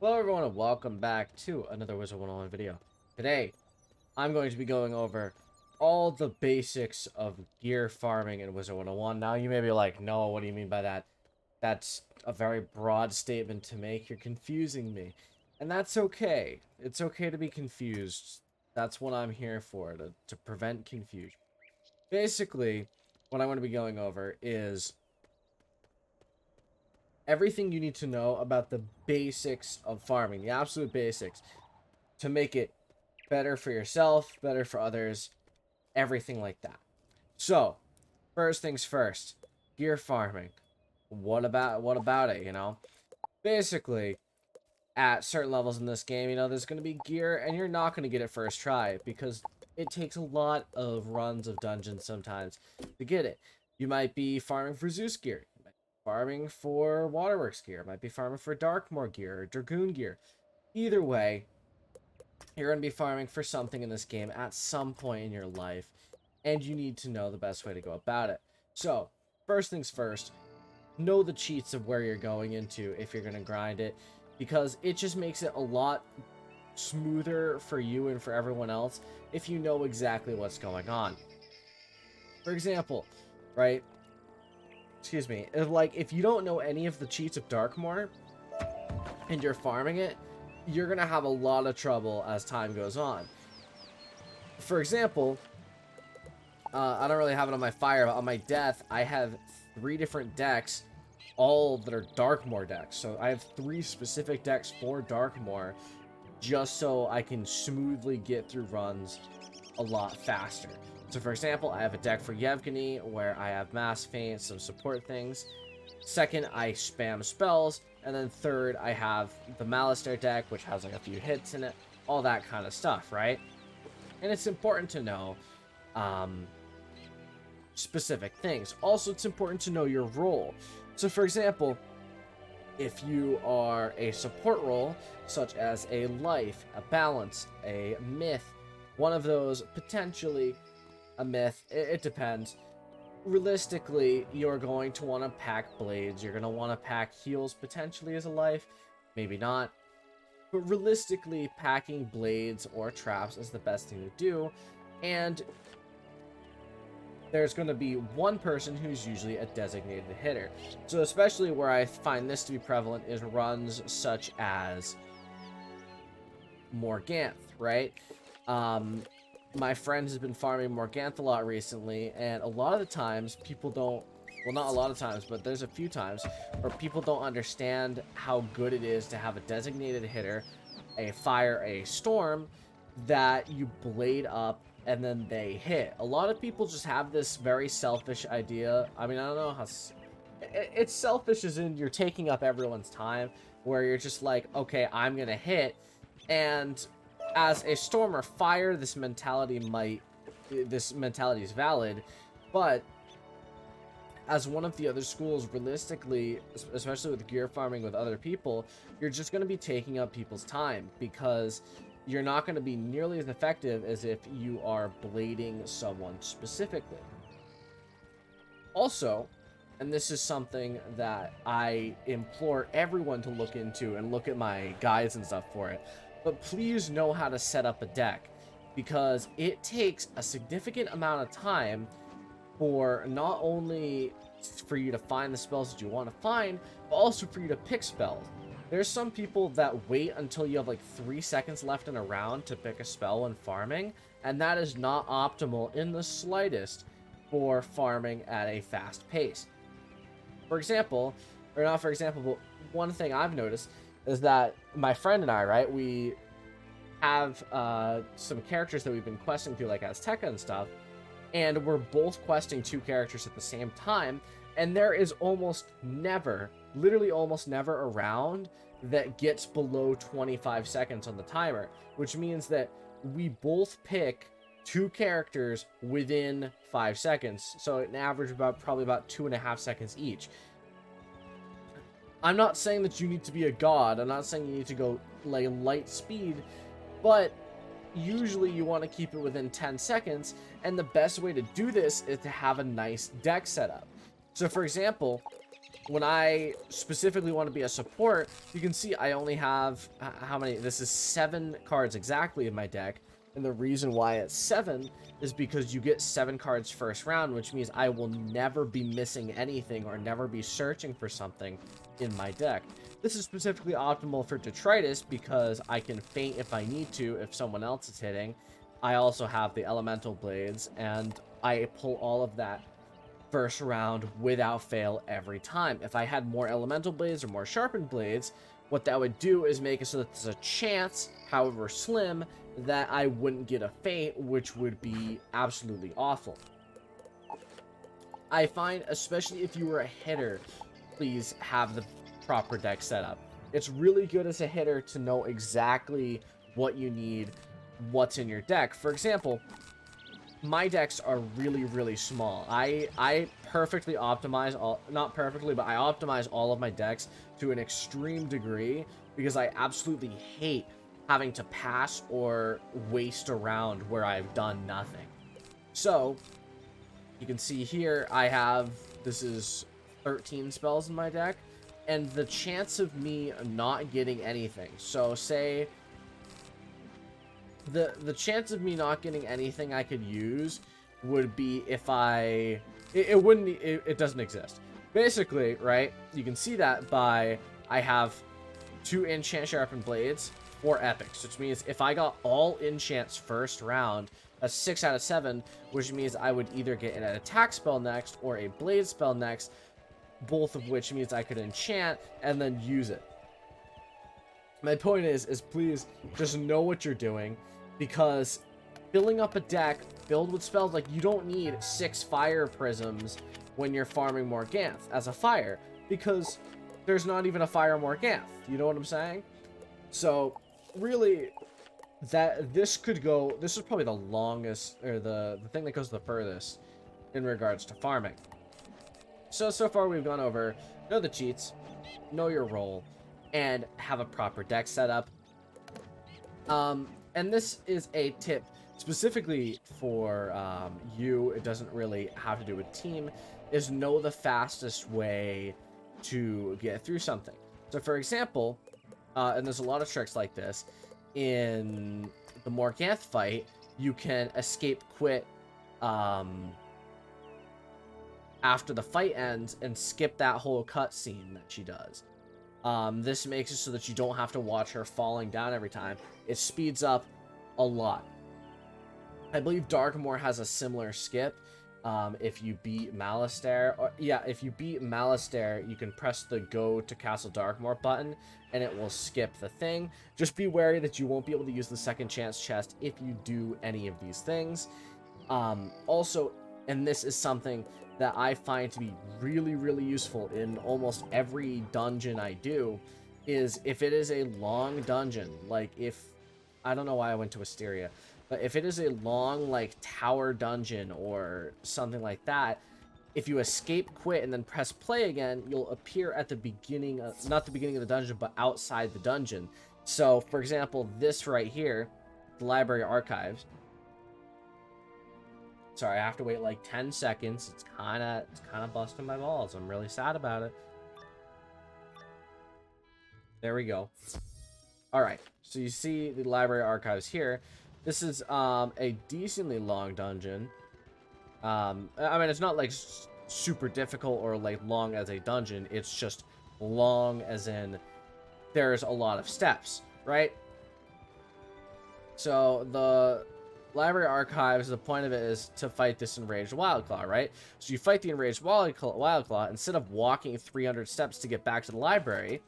Hello everyone and welcome back to another Wizard101 video. Today, I'm going to be going over all the basics of gear farming in Wizard101. Now you may be like, no, what do you mean by that? That's a very broad statement to make. You're confusing me. And that's okay. It's okay to be confused. That's what I'm here for, to prevent confusion. Basically, what I'm going to be going over is everything you need to know about the basics of farming, the absolute basics, to make it better for yourself, better for others, everything like that. So, first things first, gear farming. What about it, you know? Basically, at certain levels in this game, there's going to be gear, and you're not going to get it first try, because it takes a lot of runs of dungeons sometimes to get it. You might be farming for Zeus gear, farming for Waterworks gear, might be farming for Darkmoor gear or Dragoon gear. Either way, you're going to be farming for something in this game at some point in your life, and you need to know the best way to go about it. So, first things first, know the cheats of where you're going into if you're going to grind it, because it just makes it a lot smoother for you and for everyone else if you know exactly what's going on. For example, right? Excuse me, if you don't know any of the cheats of Darkmoor and you're farming it, you're gonna have a lot of trouble as time goes on. For example, I don't really have it on my fire, but on my death, I have 3 different decks, all that are Darkmoor decks. So I have 3 specific decks for Darkmoor, just so I can smoothly get through runs a lot faster. So for example, I have a deck for Yevgeny where I have Mass Feint, some support things. Second, I spam spells. And then third, I have the Malistaire deck, which has like a few hits in it. All that kind of stuff, right? And it's important to know specific things. Also, it's important to know your role. So for example, if you are a support role, such as a life, a balance, a myth, one of those potentially a myth, it depends. Realistically, you're going to want to pack blades, you're going to want to pack heals potentially as a life, maybe not, but realistically packing blades or traps is the best thing to do. And there's going to be one person who's usually a designated hitter. So especially where I find this to be prevalent is runs such as Morganth, right? My friend has been farming Morganth a lot recently, and a lot of the times people don't, well, not a lot of times, but there's a few times where people don't understand how good it is to have a designated hitter, a fire, a storm, that you blade up and then they hit. A lot of people just have this very selfish idea. I mean, I don't know how it's selfish as in you're taking up everyone's time, where you're just like, okay, I'm gonna hit, and as a storm or fire, this mentality is valid, but as one of the other schools, realistically, especially with gear farming with other people, you're just going to be taking up people's time, because you're not going to be nearly as effective as if you are blading someone specifically. Also, and this is something that I implore everyone to look into and look at my guides and stuff for it, but please know how to set up a deck, because it takes a significant amount of time for not only for you to find the spells that you want to find, but also for you to pick spells. There's some people that wait until you have like 3 seconds left in a round to pick a spell when farming, and that is not optimal in the slightest for farming at a fast pace. For example, or not for example, but one thing I've noticed is that my friend and I, right, we have some characters that we've been questing through, like Azteca and stuff, and we're both questing 2 characters at the same time, and there is almost never, literally almost never a round that gets below 25 seconds on the timer, which means that we both pick 2 characters within 5 seconds, so an average probably about 2.5 seconds each. I'm not saying that you need to be a god. I'm not saying you need to go like light speed, but usually you want to keep it within 10 seconds, and the best way to do this is to have a nice deck setup. So for example, when I specifically want to be a support, you can see I only have, how many? This is 7 cards exactly in my deck. And the reason why it's 7 is because you get 7 cards first round, which means I will never be missing anything or never be searching for something in my deck. This is specifically optimal for detritus because I can feint if I need to if someone else is hitting. I also have the elemental blades, and I pull all of that first round without fail every time. If I had more elemental blades or more sharpened blades, what that would do is make it so that there's a chance, however slim, that I wouldn't get a feint, which would be absolutely awful. I find, especially if you were a hitter, please have the proper deck setup. It's really good as a hitter to know exactly what you need, what's in your deck. For example, my decks are really, really small. I perfectly optimize all, not perfectly, but I optimize all of my decks to an extreme degree because I absolutely hate having to pass or waste a round where I've done nothing. So, you can see here, I have, this is 13 spells in my deck, and the chance of me not getting anything, so say, the chance of me not getting anything I could use would be if it doesn't exist. Basically, right, you can see that by, I have 2 enchant sharpened blades, 4 epics, which means if I got all enchants first round, that's 6 out of 7, which means I would either get an attack spell next or a blade spell next, both of which means I could enchant and then use it. My point is please just know what you're doing, because filling up a deck filled with spells, like, you don't need 6 fire prisms when you're farming Morganth as a fire, because there's not even a fire Morganth. You know what I'm saying? So really, this is probably the longest, or the thing that goes the furthest in regards to farming. So far we've gone over know the cheats, know your role, and have a proper deck setup. And this is a tip specifically for you. It doesn't really have to do with team. Is know the fastest way to get through something. So for example, and there's a lot of tricks like this, in the Morganth fight, you can escape quit after the fight ends and skip that whole cutscene that she does. This makes it so that you don't have to watch her falling down every time. It speeds up a lot. I believe Darkmoor has a similar skip. If you beat Malastare, or yeah, if you beat Malastare, you can press the Go to Castle Darkmoor button, and it will skip the thing. Just be wary that you won't be able to use the second chance chest if you do any of these things. Also, and this is something that I find to be really, really useful in almost every dungeon I do, is if it is a long dungeon, like if, I don't know why I went to Asteria, but if it is a long, like, tower dungeon or something like that, if you escape quit and then press play again, you'll appear at the beginning of, not the beginning of the dungeon, but outside the dungeon. So, for example, this right here, the library archives. Sorry, I have to wait like 10 seconds. It's kind of busting my balls. I'm really sad about it. There we go. All right, so you see the library archives here. This is a decently long dungeon. I mean, it's not like super difficult or like long as a dungeon. It's just long as in there's a lot of steps, right? So the library archives, the point of it is to fight this enraged Wildclaw, right? So you fight the enraged Wildclaw. Instead of walking 300 steps to get back to the library,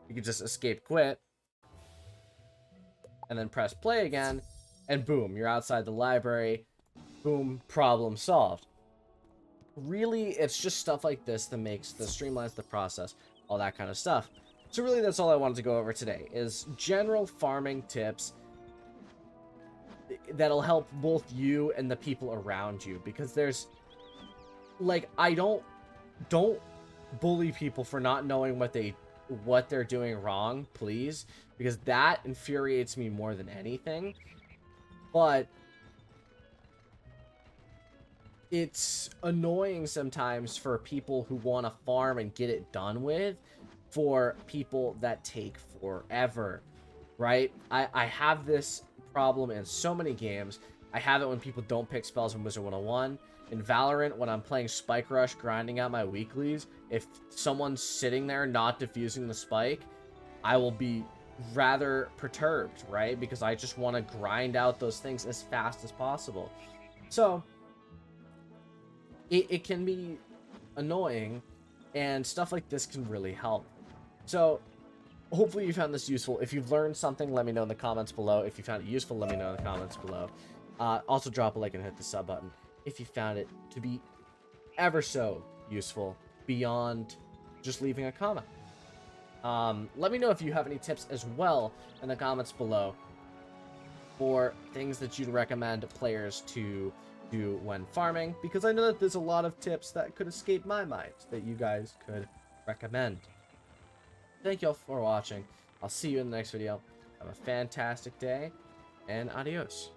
you can just escape quit and then press play again, and boom, you're outside the library. Boom, problem solved. Really, it's just stuff like this that streamlines the process, all that kind of stuff. So really, that's all I wanted to go over today, is general farming tips that'll help both you and the people around you, because there's, like, I don't bully people for not knowing what they're doing wrong, please, because that infuriates me more than anything. But it's annoying sometimes for people who want to farm and get it done with, for people that take forever, right? I have this problem in so many games. I have it when people don't pick spells in Wizard 101. In Valorant, when I'm playing Spike Rush, grinding out my weeklies, if someone's sitting there not defusing the spike, I will be rather perturbed, right? Because I just want to grind out those things as fast as possible. So, it can be annoying, and stuff like this can really help. So, hopefully you found this useful. If you've learned something, let me know in the comments below. If you found it useful, let me know in the comments below. Also, drop a like and hit the sub button if you found it to be ever so useful beyond just leaving a comment. Let me know if you have any tips as well in the comments below for things that you'd recommend players to do when farming, because I know that there's a lot of tips that could escape my mind that you guys could recommend. Thank you all for watching. I'll see you in the next video. Have a fantastic day, and adios.